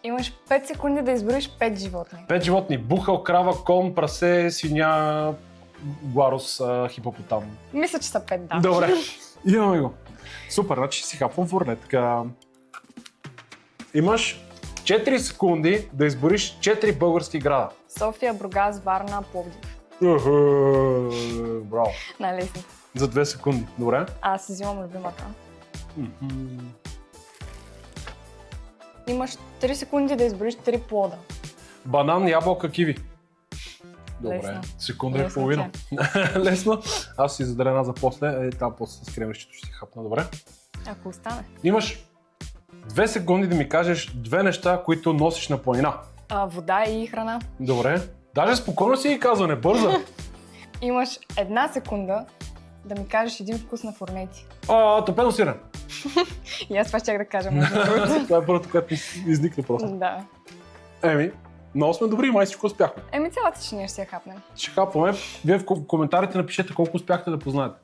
Имаш 5 секунди да изброиш 5 животни. 5 животни. Бухал, крава, кон, прасе, свиня, гларус, хипопотам. Мисля, че са 5, да. Добре, имаме го. Супер, значи си хапвам фурне. Така. Имаш 4 секунди да избориш 4 български града. София, Бургас, Варна, Пловдив. Браво. Най-лесни. За 2 секунди. Добре. Аз си взимам любимата. Имаш 3 секунди да избориш 3 плода. Банан, ябълка, киви. Добре. Лесно. Секунда и Лесно половина. Лесно. Аз си задаря една за после. Там после с кремърчето ще си хапна. Добре. Ако остане. Имаш 2 секунди да ми кажеш 2 неща, които носиш на планина. Вода и храна. Добре. Даже спокойно си ги казва, не бърза. Имаш 1 секунда да ми кажеш един вкус на фурнети. Топено сирене. И аз това щях да кажа, между другото. Това е първото, което ми изникна просто. Да. Много сме добри, май всичко успяхме. Цялата ще ние ще си я хапнем. Ще хапваме. Вие в коментарите напишете колко успяхте да познаете.